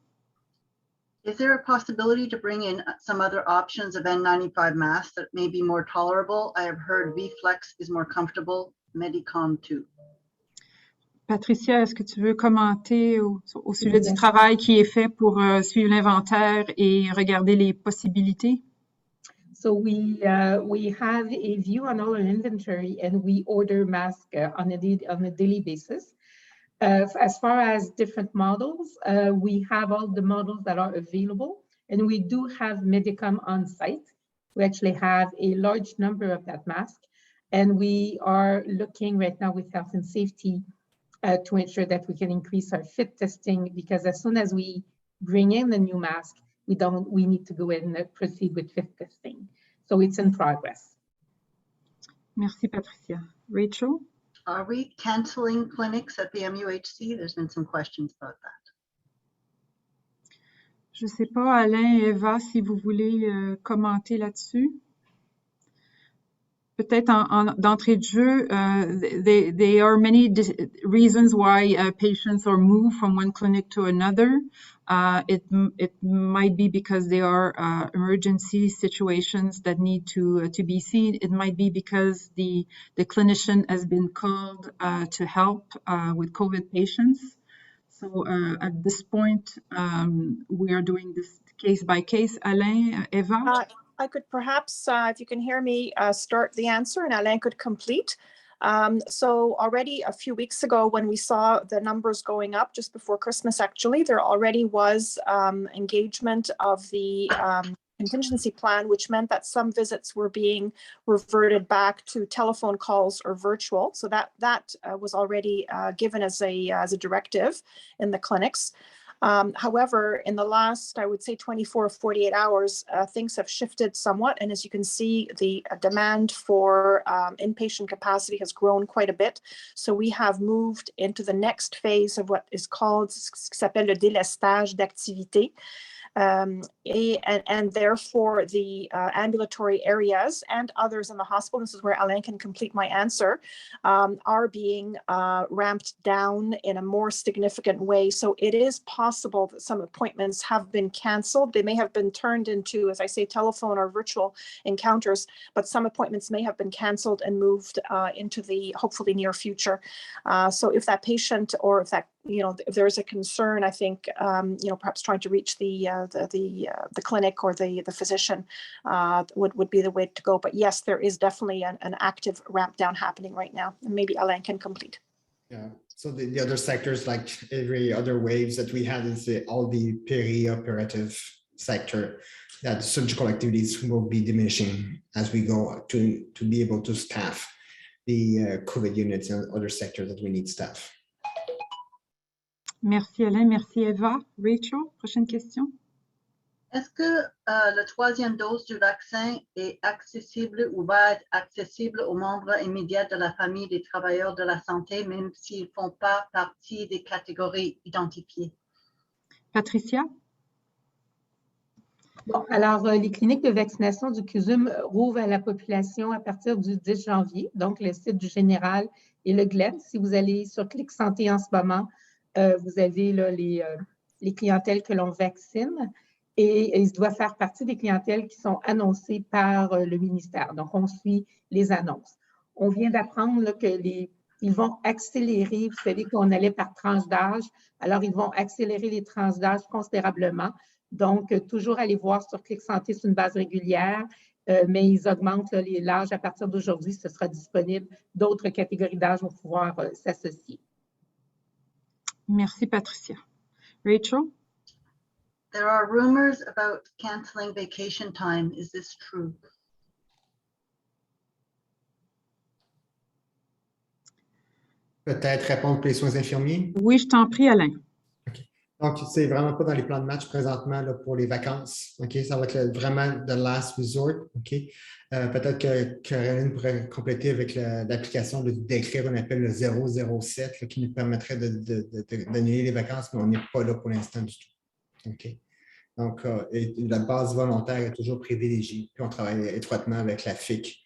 Is there a possibility to bring in some other options of N95 masks that may be more tolerable? I have heard V-Flex is more comfortable, Medicom too. Patricia, est-ce que tu veux commenter au sujet du travail qui est fait pour suivre l'inventaire et regarder les possibilités? So we have a view on all our inventory and we order masks on a daily basis. As far as different models, we have all the models that are available, and we do have Medicom on site. We actually have a large number of that mask, and we are looking right now with health and safety to ensure that we can increase our fit testing, because as soon as we bring in the new mask, we need to go in and proceed with fit testing. So it's in progress. Merci, Patricia. Rachel? Are we canceling clinics at the MUHC? There's been some questions about that. Je ne sais pas, Alain et Eva, si vous voulez commenter là-dessus. Peut-être d'entrée de jeu, there are many reasons why patients are moved from one clinic to another. It might be because there are emergency situations that need to be seen. It might be because the clinician has been called to help with COVID patients. So at this point, we are doing this case by case. Alain, Eva? I could perhaps, if you can hear me, start the answer and Alain could complete. So already a few weeks ago, when we saw the numbers going up just before Christmas, actually, there already was engagement of the contingency plan, which meant that some visits were being reverted back to telephone calls or virtual. So that was already given as a directive in the clinics. However, in the last, I would say 24 or 48 hours, things have shifted somewhat. And as you can see, the demand for inpatient capacity has grown quite a bit. So we have moved into the next phase of what is called, ce qui s'appelle le délestage d'activité. And therefore the ambulatory areas and others in the hospital, this is where Alain can complete my answer, are being ramped down in a more significant way. So it is possible that some appointments have been canceled. They may have been turned into, as I say, telephone or virtual encounters, but some appointments may have been canceled and moved into the hopefully near future. So if that patient, or if that, if there's a concern, I think, perhaps trying to reach the clinic or the physician would be the way to go. But yes, there is definitely an active ramp down happening right now. And maybe Alain can complete. Yeah. So the other sectors, like every other waves that we had, is all the peri-operative sector, that surgical activities will be diminishing as we go to be able to staff the COVID units and other sectors that we need staff. Merci Alain, merci Eva. Rachel, prochaine question. Est-ce que la troisième dose du vaccin est accessible ou va être accessible aux membres immédiats de la famille des travailleurs de la santé, même s'ils ne font pas partie des catégories identifiées? Patricia? Bon, alors, les cliniques de vaccination du CUSM rouvrent à la population à partir du 10 janvier, donc le site du Général et le GLED. Si vous allez sur Clic Santé en ce moment, vous avez là, les clientèles que l'on vaccine et ils doivent faire partie des clientèles qui sont annoncées par le ministère. Donc, on suit les annonces. On vient d'apprendre qu'ils vont accélérer, vous savez qu'on allait par tranche d'âge, alors ils vont accélérer les tranches d'âge considérablement. Donc, toujours aller voir sur Clic Santé sur une base régulière, mais ils augmentent l'âge à partir d'aujourd'hui, ce sera disponible. D'autres catégories d'âge vont pouvoir s'associer. Merci, Patricia. Rachel? There are rumors about canceling vacation time. Is this true? Peut-être répondre pour les soins infirmiers? Oui, je t'en prie, Alain. Okay. Donc, c'est vraiment pas dans les plans de match présentement là, pour les vacances. OK? Ça va être vraiment the last resort. OK? Peut-être que Caroline pourrait compléter avec l'application de décrire qu'on appelle le 007 là, qui nous permettrait d'annuler les vacances, mais on n'est pas là pour l'instant du tout. OK? Donc, la base volontaire est toujours privilégiée. Puis on travaille étroitement avec la FIC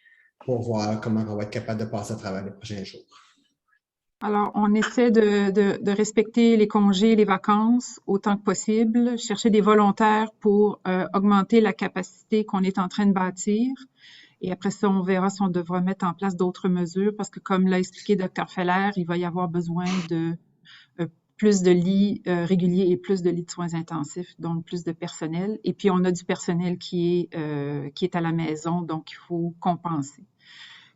pour voir comment on va être capable de passer à travers les prochains jours. Alors, on essaie de respecter les congés, les vacances autant que possible, chercher des volontaires pour augmenter la capacité qu'on est en train de bâtir. Et après ça, on verra si on devra mettre en place d'autres mesures parce que, comme l'a expliqué Dr. Feller, il va y avoir besoin de plus de lits réguliers et plus de lits de soins intensifs, donc plus de personnel. Et puis, on a du personnel qui est à la maison, donc il faut compenser.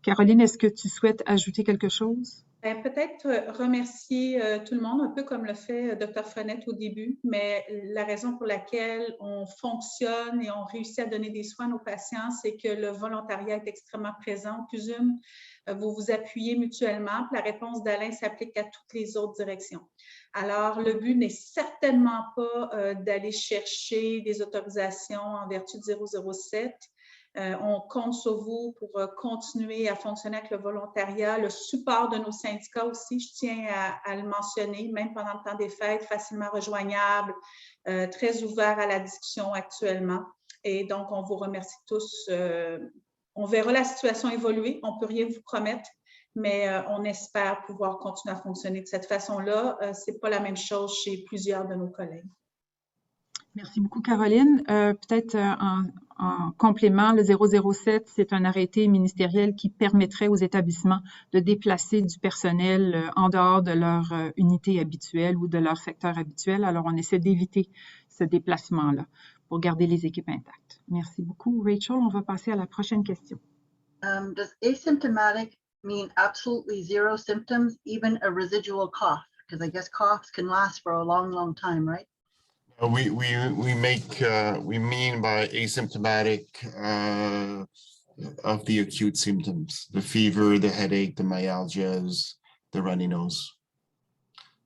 Caroline, est-ce que tu souhaites ajouter quelque chose? Peut-être remercier tout le monde, un peu comme le fait Dr. Frenette au début, mais la raison pour laquelle on fonctionne et on réussit à donner des soins à nos patients, c'est que le volontariat est extrêmement présent. Au CUSM, vous vous appuyez mutuellement. La réponse d'Alain s'applique à toutes les autres directions. Alors, le but n'est certainement pas d'aller chercher des autorisations en vertu de 007. On compte sur vous pour continuer à fonctionner avec le volontariat, le support de nos syndicats aussi, je tiens à le mentionner, même pendant le temps des fêtes, facilement rejoignable, très ouvert à la discussion actuellement. Et donc, on vous remercie tous. On verra la situation évoluer, on ne peut rien vous promettre, mais on espère pouvoir continuer à fonctionner de cette façon-là. Ce n'est pas la même chose chez plusieurs de nos collègues. Merci beaucoup, Caroline. Peut-être en complément, le 007, c'est un arrêté ministériel qui permettrait aux établissements de déplacer du personnel en dehors de leur unité habituelle ou de leur secteur habituel. Alors, on essaie d'éviter ce déplacement-là pour garder les équipes intactes. Merci beaucoup, Rachel. On va passer à la prochaine question. Does asymptomatic mean absolutely zero symptoms, even a residual cough? Because I guess coughs can last for a long, long time, right? We mean by asymptomatic of the acute symptoms, the fever, the headache, the myalgias, the runny nose.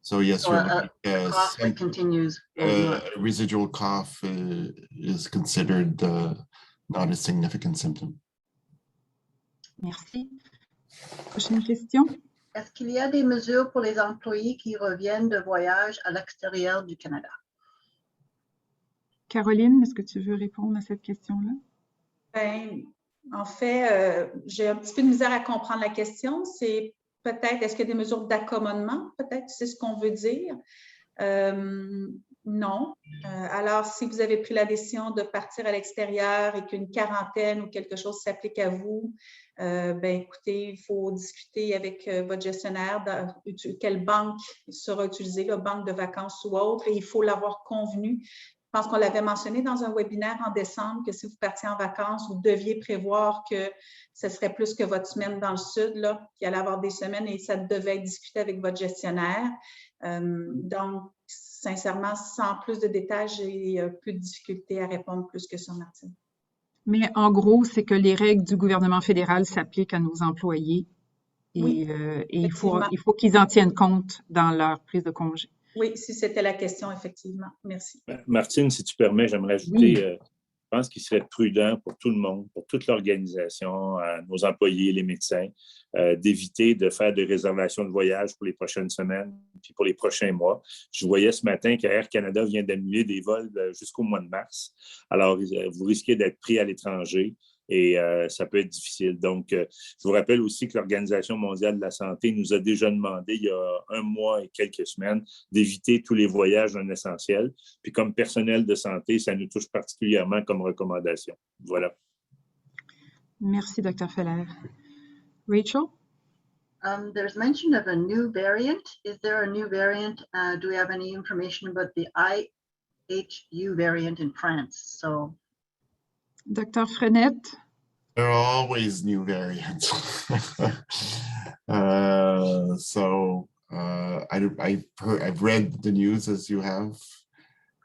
So yes, So a cough that continues. Residual cough is considered not a significant symptom. Merci. Prochaine question. Est-ce qu'il y a des mesures pour les employés qui reviennent de voyage à l'extérieur du Canada? Caroline, est-ce que tu veux répondre à cette question-là? Ben, en fait, j'ai un petit peu de misère à comprendre la question. C'est peut-être, est-ce qu'il y a des mesures d'accommodement? Peut-être, c'est ce qu'on veut dire. Non. Alors, si vous avez pris la décision de partir à l'extérieur et qu'une quarantaine ou quelque chose s'applique à vous, ben écoutez, il faut discuter avec votre gestionnaire de quelle banque sera utilisée, la banque de vacances ou autre, et il faut l'avoir convenu. Je pense qu'on l'avait mentionné dans un webinaire en décembre que si vous partiez en vacances, vous deviez prévoir que ce serait plus que votre semaine dans le sud, là, qu'il allait avoir des semaines et ça devait être discuté avec votre gestionnaire. Donc, sincèrement, sans plus de détails, j'ai un peu de difficulté à répondre plus que ça, Martine. Mais en gros, c'est que les règles du gouvernement fédéral s'appliquent à nos employés et, Oui, et il faut qu'ils en tiennent compte dans leur prise de congé. Oui, si c'était la question, effectivement. Merci. Martine, si tu permets, j'aimerais ajouter, Oui. je pense qu'il serait prudent pour tout le monde, pour toute l'organisation, nos employés, les médecins, d'éviter de faire des réservations de voyage pour les prochaines semaines puis pour les prochains mois. Je voyais ce matin qu'Air Canada vient d'annuler des vols jusqu'au mois de mars. Alors, vous risquez d'être pris à l'étranger. Et ça peut être difficile. Donc, je vous rappelle aussi que l'Organisation mondiale de la santé nous a déjà demandé, il y a 1 mois et quelques semaines, d'éviter tous les voyages non essentiels. Puis comme personnel de santé, ça nous touche particulièrement comme recommandation. Voilà. Merci, Dr. Feller. Rachel? There's mention of a new variant. Is there a new variant? Do we have any information about the IHU variant in France? So, Dr. Frenette? There are always new variants. I've read the news as you have.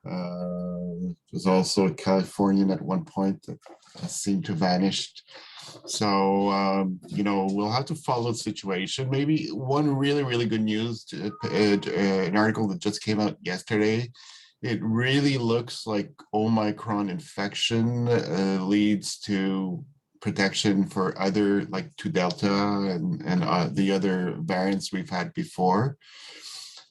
There's also a Californian at one point that seemed to have vanished. So, we'll have to follow the situation. Maybe one really, really good news, an article that just came out yesterday. It really looks like Omicron infection leads to protection for other, like to Delta and the other variants we've had before.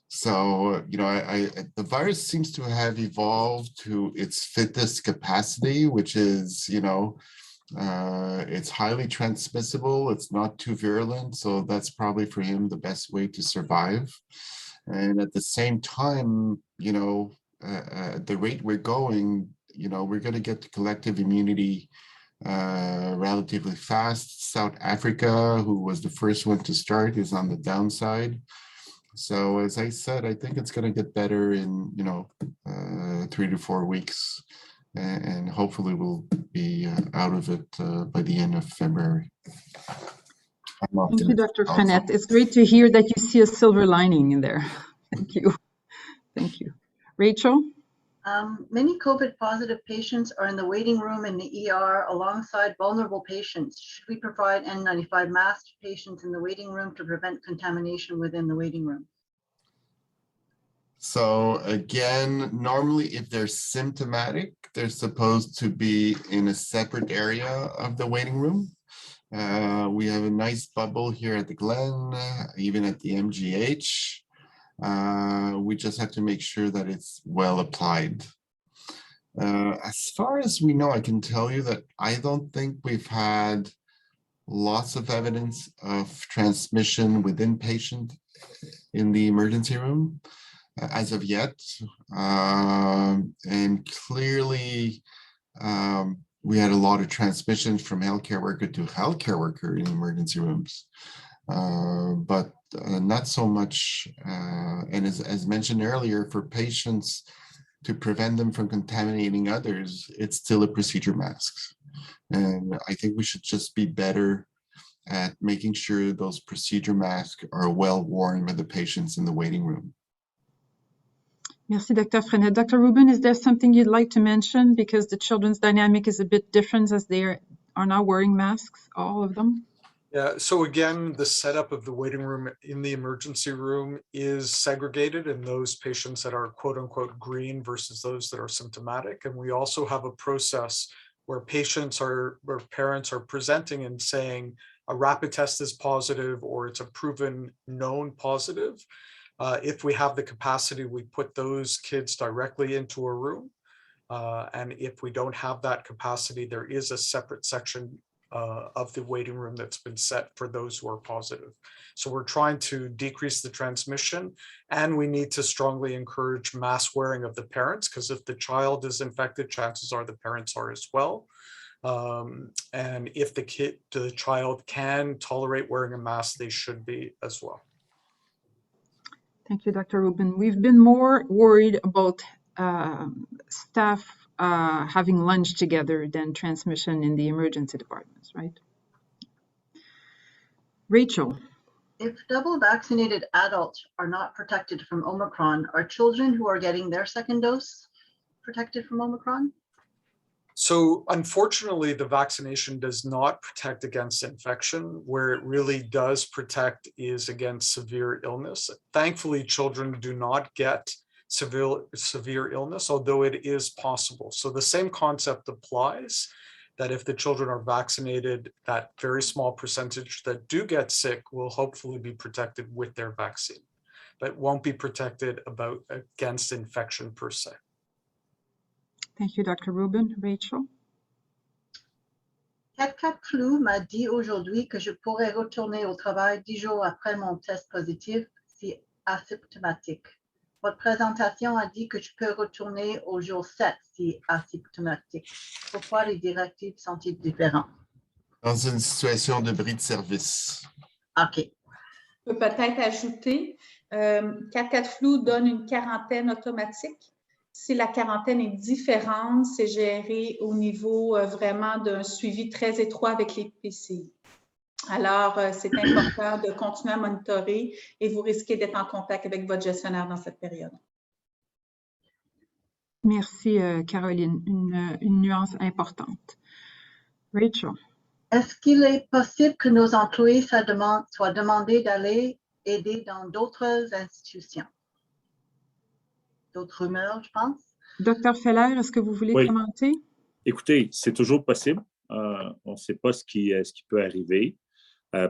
So, the virus seems to have evolved to its fittest capacity, which is, it's highly transmissible. It's not too virulent. So that's probably for him the best way to survive. And at the same time, at the rate we're going, we're going to get to collective immunity relatively fast. South Africa, who was the first one to start, is on the downside. So as I said, I think it's going to get better in 3 to 4 weeks, and hopefully we'll be out of it by the end of February. Thank you, Dr. Frenette. It's great to hear that you see a silver lining in there. Thank you. Thank you. Rachel? Many COVID positive patients are in the waiting room in the ER alongside vulnerable patients. Should we provide N95 masks to patients in the waiting room to prevent contamination within the waiting room? So again, normally if they're symptomatic, they're supposed to be in a separate area of the waiting room. We have a nice bubble here at the Glen, even at the MGH. We just have to make sure that it's well applied. As far as we know, I can tell you that I don't think we've had lots of evidence of transmission within patient in the emergency room as of yet. And clearly, we had a lot of transmissions from healthcare worker to healthcare worker in emergency rooms. But not so much, and as mentioned earlier, for patients, to prevent them from contaminating others, it's still a procedure masks. And I think we should just be better at making sure those procedure masks are well worn by the patients in the waiting room. Merci, Dr. Frenette. Dr. Rubin, is there something you'd like to mention? Because the children's dynamic is a bit different as they are now wearing masks, all of them. Yeah, so again, the setup of the waiting room in the emergency room is segregated in those patients that are quote unquote green versus those that are symptomatic. And we also have a process where parents are presenting and saying a rapid test is positive or it's a proven known positive. If we have the capacity, we put those kids directly into a room. And if we don't have that capacity, there is a separate section of the waiting room that's been set for those who are positive. So we're trying to decrease the transmission, and we need to strongly encourage mask wearing of the parents, because if the child is infected, chances are the parents are as well. And if the child can tolerate wearing a mask, they should be as well. Thank you, Dr. Rubin. We've been more worried about staff having lunch together than transmission in the emergency departments, right? Rachel. If double vaccinated adults are not protected from Omicron, are children who are getting their second dose protected from Omicron? So unfortunately, the vaccination does not protect against infection. Where it really does protect is against severe illness. Thankfully, children do not get severe illness, although it is possible. So the same concept applies, that if the children are vaccinated, that very small percentage that do get sick will hopefully be protected with their vaccine, but won't be protected against infection per se. Thank you, Dr. Rubin. Rachel? 4 Flou m'a dit aujourd'hui que je pourrais retourner au travail 10 jours après mon test positif si asymptomatique. Votre présentation a dit que je peux retourner au jour 7 si asymptomatique. Pourquoi les directives sont-ils différentes? Dans une situation de bris de service. OK. Je peux peut-être ajouter, 4 Flou donne une quarantaine automatique. Si la quarantaine est différente, c'est géré au niveau vraiment d'un suivi très étroit avec les PCI. Alors, c'est important de continuer à monitorer et vous risquez d'être en contact avec votre gestionnaire dans cette période. Merci, Caroline. Une nuance importante. Rachel. Est-ce qu'il est possible que nos employés soient demandés d'aller aider dans d'autres institutions? D'autres rumeurs, je pense. Dr. Feller, est-ce que vous voulez commenter? Écoutez, c'est toujours possible. On ne sait pas ce qui peut arriver.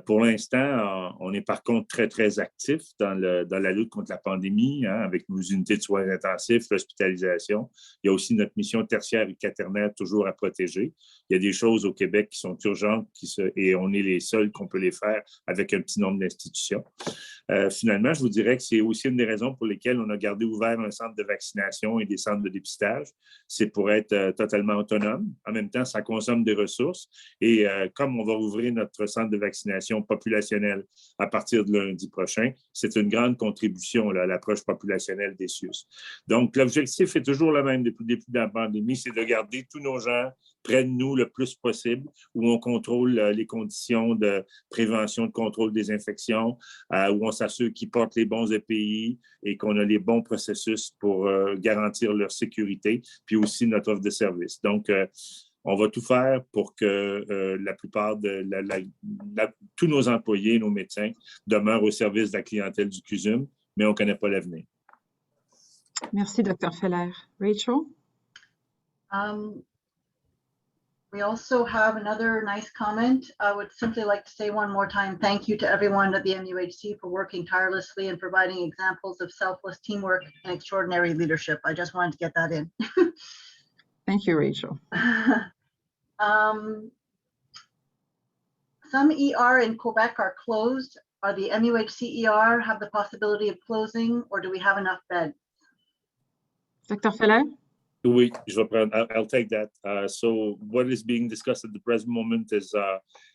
Pour l'instant, on est par contre très, très actif dans la lutte contre la pandémie, hein, avec nos unités de soins intensifs, l'hospitalisation. Il y a aussi notre mission tertiaire et quaternaire toujours à protéger. Il y a des choses au Québec qui sont urgentes et on est les seuls qu'on peut les faire avec un petit nombre d'institutions. Finalement, je vous dirais que c'est aussi une des raisons pour lesquelles on a gardé ouvert un centre de vaccination et des centres de dépistage. C'est pour être totalement autonome. En même temps, ça consomme des ressources. Et comme on va ouvrir notre centre de vaccination populationnelle à partir de lundi prochain, c'est une grande contribution là, à l'approche populationnelle des CIUS. Donc, l'objectif est toujours le même depuis le début de la pandémie, c'est de garder tous nos gens près de nous le plus possible, où on contrôle les conditions de prévention, de contrôle des infections, où on s'assure qu'ils portent les bons EPI et qu'on a les bons processus pour garantir leur sécurité, puis aussi notre offre de service. Donc, on va tout faire pour que la plupart tous nos employés, nos médecins, demeurent au service de la clientèle du CUSM, mais on ne connaît pas l'avenir. Merci, Dr. Feller. Rachel? We also have another nice comment. I would simply like to say one more time, thank you to everyone at the MUHC for working tirelessly and providing examples of selfless teamwork and extraordinary leadership. I just wanted to get that in. Thank you, Rachel. Some ER in Quebec are closed. Are the MUHC ER have the possibility of closing, or do we have enough beds? Dr. Feller? Oui, je vais prendre. I'll take that. So what is being discussed at the present moment is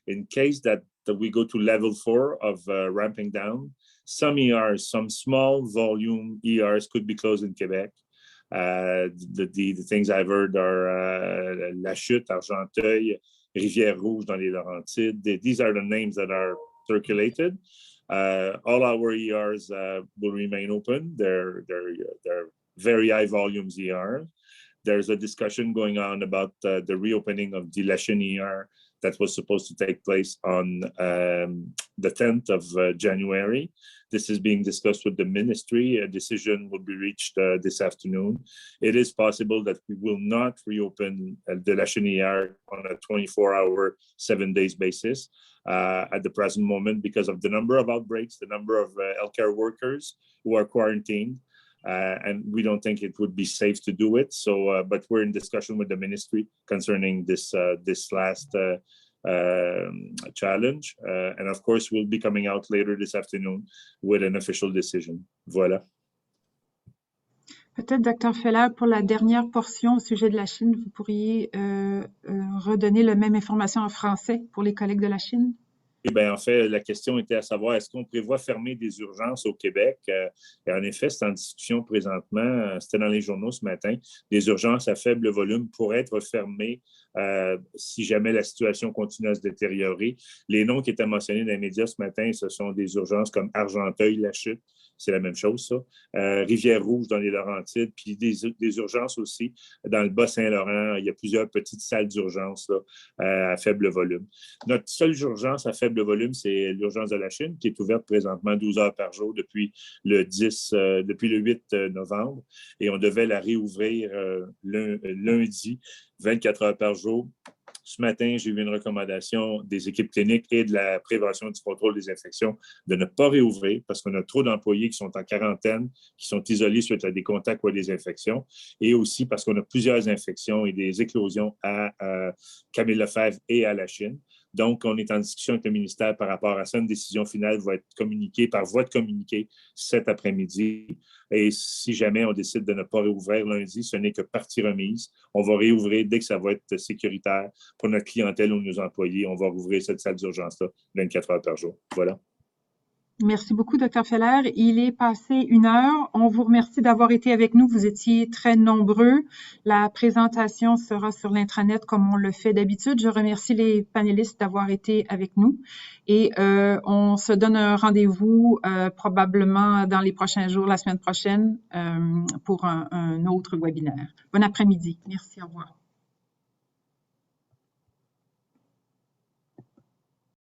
in case that we go to level 4 of ramping down, some ERs, some small volume ERs could be closed in Quebec. The things I've heard are La Chute, Argenteuil, Rivière-Rouge dans les Laurentides. These are the names that are circulated. All our ERs will remain open. They're very high volumes ER. There's a discussion going on about the reopening of the Lachine ER that was supposed to take place on the 10th of January. This is being discussed with the ministry. A decision will be reached this afternoon. It is possible that we will not reopen the Lachine ER on a 24-hour, 7 days basis at the present moment because of the number of outbreaks, the number of healthcare workers who are quarantined. And we don't think it would be safe to do it. So, but we're in discussion with the ministry concerning this last challenge. And of course, we'll be coming out later this afternoon with an official decision. Voilà. Peut-être, Dr. Feller, pour la dernière portion au sujet de la Chine, vous pourriez redonner la même information en français pour les collègues de la Chine? Eh bien, en fait, la question était à savoir, est-ce qu'on prévoit fermer des urgences au Québec? Et en effet, c'est en discussion présentement. C'était dans les journaux ce matin. Des urgences à faible volume pourraient être fermées si jamais la situation continue à se détériorer. Les noms qui étaient mentionnés dans les médias ce matin, ce sont des urgences comme Argenteuil, La Chute. C'est la même chose, ça. Rivière-Rouge dans les Laurentides, puis des urgences aussi dans le Bas-Saint-Laurent. Il y a plusieurs petites salles d'urgence à faible volume. Notre seule urgence à faible volume, c'est l'urgence de la Chine, qui est ouverte présentement 12 heures par jour depuis le 8 novembre. Et on devait la réouvrir lundi, 24 heures par jour. Ce matin, j'ai vu une recommandation des équipes cliniques et de la prévention du contrôle des infections de ne pas réouvrir parce qu'on a trop d'employés qui sont en quarantaine, qui sont isolés suite à des contacts ou à des infections, et aussi parce qu'on a plusieurs infections et des éclosions à Camille-Lefebvre et à la Chine. Donc, on est en discussion avec le ministère par rapport à ça. Une décision finale va être communiquée par voie de communiqué cet après-midi. Et si jamais on décide de ne pas réouvrir lundi, ce n'est que partie remise. On va réouvrir dès que ça va être sécuritaire pour notre clientèle ou nos employés. On va rouvrir cette salle d'urgence-là 24 heures par jour. Voilà. Merci beaucoup, Dr. Feller. Il est passé 1 heure. On vous remercie d'avoir été avec nous. Vous étiez très nombreux. La présentation sera sur l'intranet comme on le fait d'habitude. Je remercie les panélistes d'avoir été avec nous. Et on se donne un rendez-vous probablement dans les prochains jours, la semaine prochaine, pour un autre webinaire. Bon après-midi. Merci, au revoir.